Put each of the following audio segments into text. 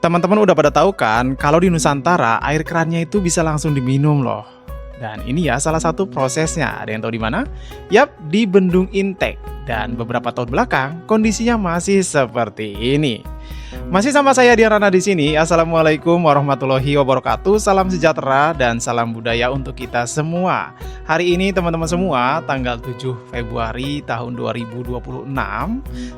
Teman-teman udah pada tahu kan, kalau di Nusantara air kerannya itu bisa langsung diminum loh. Dan ini ya salah satu prosesnya. Ada yang tahu di mana? Yap, di Bendung Intek. Dan beberapa tahun belakang kondisinya masih seperti ini. Masih sama saya Dian Rana di sini. Assalamualaikum warahmatullahi wabarakatuh. Salam sejahtera dan salam budaya untuk kita semua. Hari ini teman-teman semua, tanggal 7 Februari tahun 2026,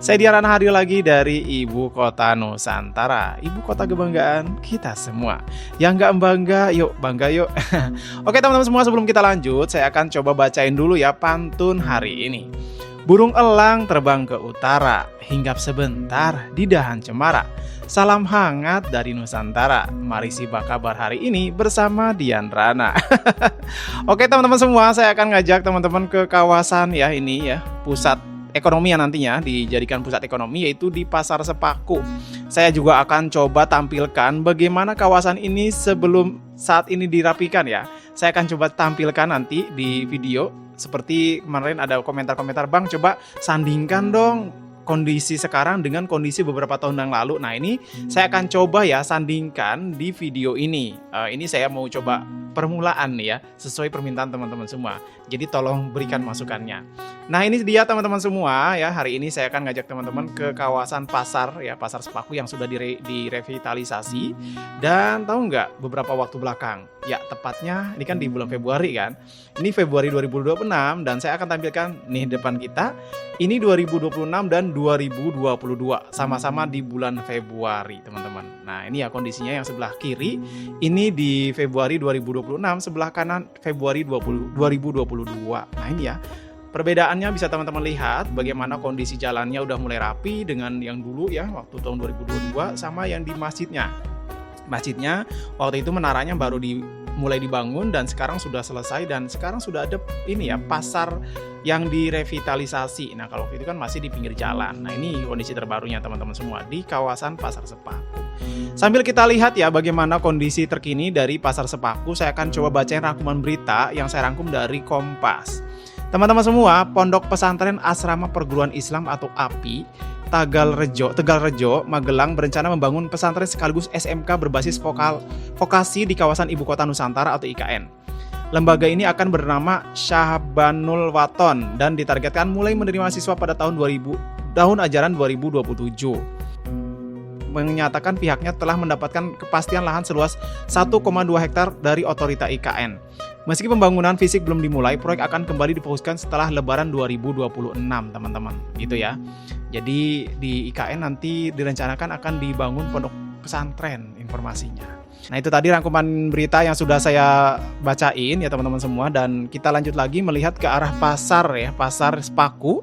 saya Dian Rana hadir lagi dari Ibu Kota Nusantara, Ibu Kota kebanggaan kita semua. Yang nggak bangga, yuk bangga yuk. Oke teman-teman semua, sebelum kita lanjut, saya akan coba bacain dulu ya pantun hari ini. Burung elang terbang ke utara, hinggap sebentar di dahan cemara. Salam hangat dari Nusantara. Mari simak kabar hari ini bersama Dian Rana. Oke teman-teman semua, saya akan ngajak teman-teman ke kawasan ya ini ya, pusat ekonomi yang nantinya dijadikan pusat ekonomi, yaitu di Pasar Sepaku. Saya juga akan coba tampilkan bagaimana kawasan ini sebelum saat ini dirapikan ya. Saya akan coba tampilkan nanti di video. Seperti kemarin ada komentar-komentar, Bang coba sandingkan dong kondisi sekarang dengan kondisi beberapa tahun yang lalu. Nah ini saya akan coba ya sandingkan di video ini. Ini saya mau coba permulaan nih ya, sesuai permintaan teman-teman semua. Jadi tolong berikan masukannya. Nah ini dia teman-teman semua ya, hari ini saya akan ngajak teman-teman ke kawasan pasar ya, Pasar Sepaku yang sudah direvitalisasi. Dan tahu nggak beberapa waktu belakang, ya tepatnya ini kan di bulan Februari kan. Ini Februari 2026 dan saya akan tampilkan nih depan kita. Ini 2026 dan 2022 sama-sama di bulan Februari teman-teman. Nah ini ya kondisinya yang sebelah kiri ini di Februari 2026, sebelah kanan Februari 2022. Nah ini ya perbedaannya bisa teman-teman lihat bagaimana kondisi jalannya udah mulai rapi dengan yang dulu ya waktu tahun 2022 sama yang di masjidnya. Masjidnya waktu itu menaranya baru mulai dibangun dan sekarang sudah selesai dan sekarang sudah ada ini ya pasar yang direvitalisasi. Nah kalau waktu itu kan masih di pinggir jalan. Nah ini kondisi terbarunya teman-teman semua di kawasan Pasar Sepaku. Sambil kita lihat ya bagaimana kondisi terkini dari Pasar Sepaku, saya akan coba bacain rangkuman berita yang saya rangkum dari Kompas. Teman-teman semua, Pondok Pesantren Asrama Perguruan Islam atau API Tegalrejo, Magelang berencana membangun pesantren sekaligus SMK berbasis vokasi di kawasan Ibu Kota Nusantara atau IKN. Lembaga ini akan bernama Syahbanul Waton dan ditargetkan mulai menerima siswa pada tahun ajaran 2027. Menyatakan pihaknya telah mendapatkan kepastian lahan seluas 1,2 hektar dari otorita IKN. Meski pembangunan fisik belum dimulai, proyek akan kembali difokuskan setelah Lebaran 2026, teman-teman. Gitu ya. Jadi di IKN nanti direncanakan akan dibangun pondok pesantren informasinya. Nah itu tadi rangkuman berita yang sudah saya bacain ya teman-teman semua. Dan kita lanjut lagi melihat ke arah pasar ya, Pasar Sepaku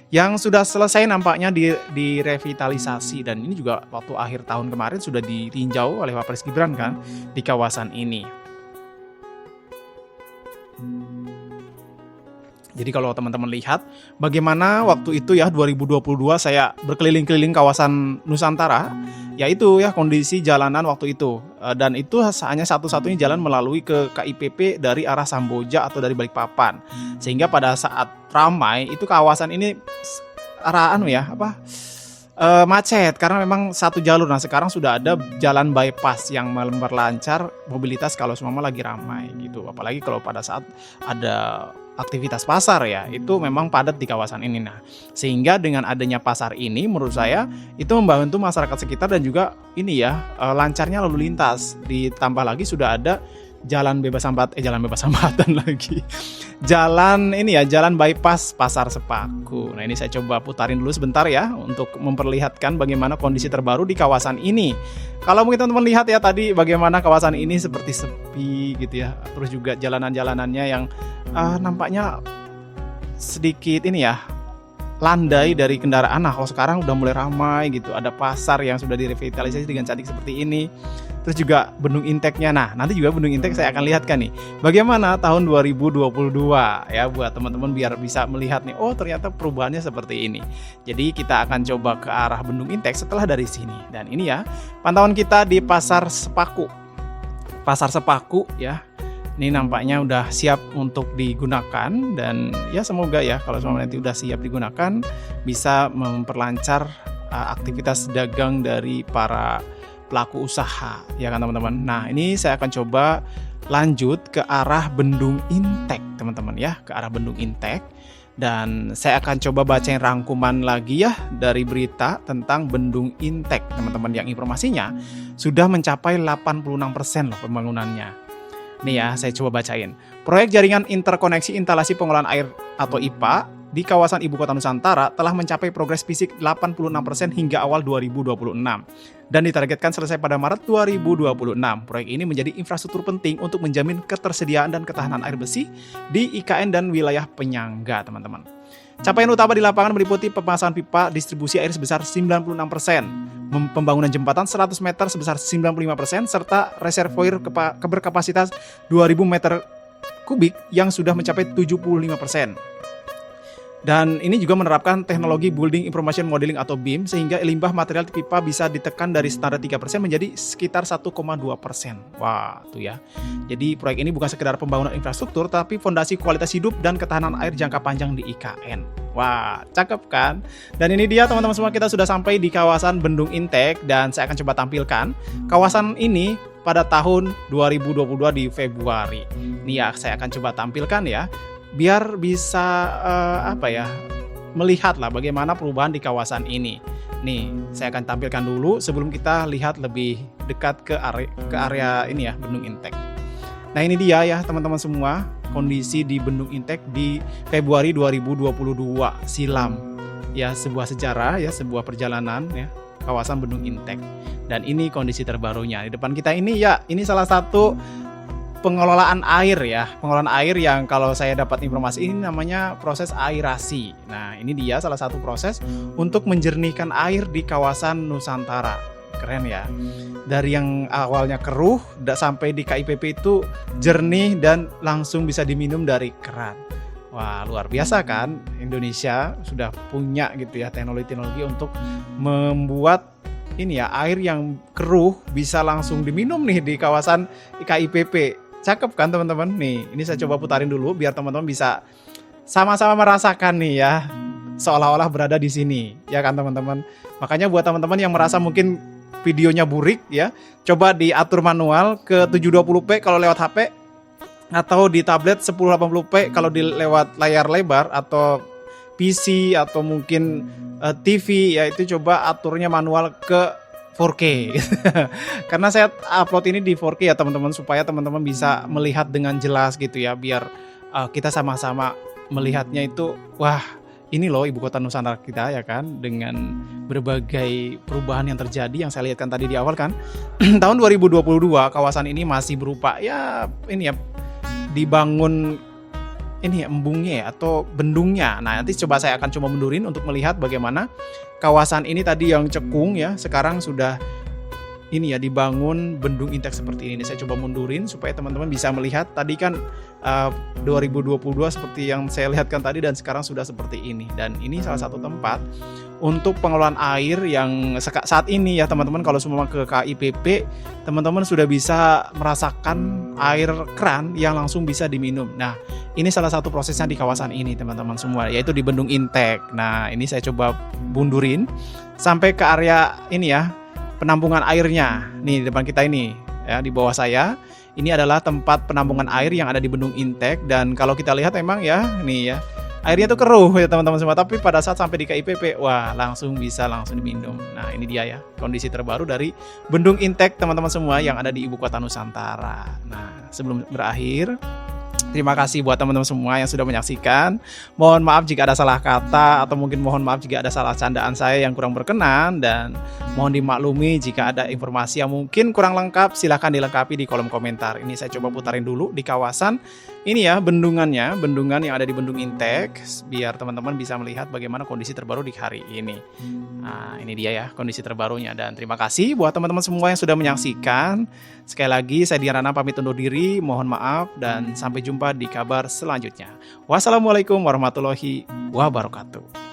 yang sudah selesai nampaknya direvitalisasi. Dan ini juga waktu akhir tahun kemarin sudah ditinjau oleh Pak Pres Gibran kan di kawasan ini. Jadi kalau teman-teman lihat bagaimana waktu itu ya 2022 saya berkeliling-keliling kawasan Nusantara, yaitu ya kondisi jalanan waktu itu. Dan itu hanya satu-satunya jalan melalui ke KIPP dari arah Samboja atau dari Balikpapan. Sehingga pada saat ramai itu kawasan ini macet karena memang satu jalur. Nah sekarang sudah ada jalan bypass yang memperlancar mobilitas kalau semua lagi ramai gitu. Apalagi kalau pada saat ada aktivitas pasar ya, itu memang padat di kawasan ini. Nah sehingga dengan adanya pasar ini menurut saya itu membantu masyarakat sekitar dan juga ini ya lancarnya lalu lintas. Ditambah lagi sudah ada jalan bebas hambatan lagi. Jalan bypass Pasar Sepaku. Nah ini saya coba putarin dulu sebentar ya untuk memperlihatkan bagaimana kondisi terbaru di kawasan ini. Kalau mungkin teman-teman lihat ya tadi bagaimana kawasan ini seperti sepi gitu ya. Terus juga jalanan-jalanannya yang nampaknya sedikit ini ya landai dari kendaraan. Nah kalau sekarang udah mulai ramai gitu. Ada pasar yang sudah direvitalisasi dengan cantik seperti ini. Terus juga Bendung Inteknya. Nah nanti juga Bendung Intek saya akan lihatkan nih bagaimana tahun 2022 ya buat teman-teman biar bisa melihat nih, oh ternyata perubahannya seperti ini. Jadi kita akan coba ke arah Bendung Intek setelah dari sini. Dan ini ya pantauan kita di Pasar Sepaku. Pasar Sepaku ya. Ini nampaknya udah siap untuk digunakan dan ya semoga ya kalau semua nanti udah siap digunakan bisa memperlancar aktivitas dagang dari para pelaku usaha, ya kan teman-teman. Nah, ini saya akan coba lanjut ke arah Bendung Intek, teman-teman ya, ke arah Bendung Intek. Dan saya akan coba bacain rangkuman lagi ya dari berita tentang Bendung Intek, teman-teman, yang informasinya sudah mencapai 86% loh pembangunannya. Nih ya, saya coba bacain. Proyek jaringan interkoneksi instalasi pengolahan air atau IPA di kawasan Ibu Kota Nusantara telah mencapai progres fisik 86% hingga awal 2026 dan ditargetkan selesai pada Maret 2026. Proyek ini menjadi infrastruktur penting untuk menjamin ketersediaan dan ketahanan air bersih di IKN dan wilayah penyangga, teman-teman. Capaian utama di lapangan meliputi pemasangan pipa distribusi air sebesar 96%, pembangunan jembatan 100 meter sebesar 95%, serta reservoir berkapasitas 2000 meter kubik yang sudah mencapai 75%. Dan ini juga menerapkan teknologi Building Information Modeling atau BIM sehingga limbah material pipa bisa ditekan dari standar 3% menjadi sekitar 1,2%. Wah, tuh ya. Jadi proyek ini bukan sekedar pembangunan infrastruktur tapi fondasi kualitas hidup dan ketahanan air jangka panjang di IKN. Wah, cakep kan? Dan ini dia teman-teman semua, kita sudah sampai di kawasan Bendung Intek dan saya akan coba tampilkan kawasan ini pada tahun 2022 di Februari. Nih ya, saya akan coba tampilkan ya, biar bisa melihat lah bagaimana perubahan di kawasan ini. Nih, saya akan tampilkan dulu sebelum kita lihat lebih dekat ke area ini ya, Bendung Intek. Nah, ini dia ya teman-teman semua, kondisi di Bendung Intek di Februari 2022 silam. Ya, sebuah sejarah ya, sebuah perjalanan ya, kawasan Bendung Intek. Dan ini kondisi terbarunya. Di depan kita ini ya, ini salah satu pengelolaan air ya, pengelolaan air yang kalau saya dapat informasi ini namanya proses airasi. Nah, ini dia salah satu proses untuk menjernihkan air di kawasan Nusantara. Keren ya. Dari yang awalnya keruh sampai di KIPP itu jernih dan langsung bisa diminum dari keran. Wah, luar biasa kan? Indonesia sudah punya gitu ya teknologi-teknologi untuk membuat ini ya, air yang keruh bisa langsung diminum nih di kawasan KIPP. Cakep kan teman-teman? Nih, ini saya coba putarin dulu biar teman-teman bisa sama-sama merasakan nih ya, seolah-olah berada di sini, ya kan teman-teman? Makanya buat teman-teman yang merasa mungkin videonya burik ya, coba diatur manual ke 720p kalau lewat HP atau di tablet 1080p kalau di lewat layar lebar atau PC atau mungkin TV ya, itu coba aturnya manual ke 4K. Karena saya upload ini di 4K ya teman-teman, supaya teman-teman bisa melihat dengan jelas gitu ya, biar kita sama-sama melihatnya itu, wah ini loh Ibu Kota Nusantara kita ya kan, dengan berbagai perubahan yang terjadi yang saya lihatkan tadi di awal kan. Tahun 2022 kawasan ini masih berupa ya ini ya, dibangun ini ya, embungnya ya, atau bendungnya. Nah, nanti coba saya akan coba mundurin untuk melihat bagaimana kawasan ini tadi yang cekung ya, sekarang sudah ini ya dibangun Bendung Intek seperti ini. Saya coba mundurin supaya teman-teman bisa melihat tadi kan 2022 seperti yang saya lihatkan tadi dan sekarang sudah seperti ini. Dan ini salah satu tempat untuk pengelolaan air yang saat ini ya teman-teman, kalau semua ke KIPP teman-teman sudah bisa merasakan air keran yang langsung bisa diminum. Nah, ini salah satu prosesnya di kawasan ini teman-teman semua, yaitu di Bendung Intek. Nah, ini saya coba mundurin sampai ke area ini ya, penampungan airnya. Nih di depan kita ini ya, di bawah saya ini adalah tempat penampungan air yang ada di Bendung Intek. Dan kalau kita lihat memang ya, nih ya, airnya tuh keruh ya teman-teman semua, tapi pada saat sampai di KIPP, wah langsung diminum. Nah, ini dia ya kondisi terbaru dari Bendung Intek teman-teman semua yang ada di Ibu Kota Nusantara. Nah, sebelum berakhir, terima kasih buat teman-teman semua yang sudah menyaksikan. Mohon maaf jika ada salah kata, atau mungkin mohon maaf jika ada salah candaan saya yang kurang berkenan, dan mohon dimaklumi jika ada informasi yang mungkin kurang lengkap, silahkan dilengkapi di kolom komentar. Ini saya coba putarin dulu di kawasan ini ya, bendungan yang ada di Bendung Intek, biar teman-teman bisa melihat bagaimana kondisi terbaru di hari ini. Nah, ini dia ya kondisi terbarunya, dan terima kasih buat teman-teman semua yang sudah menyaksikan. Sekali lagi saya Dian Rana pamit undur diri, mohon maaf dan sampai jumpa di kabar selanjutnya. Wassalamualaikum warahmatullahi wabarakatuh.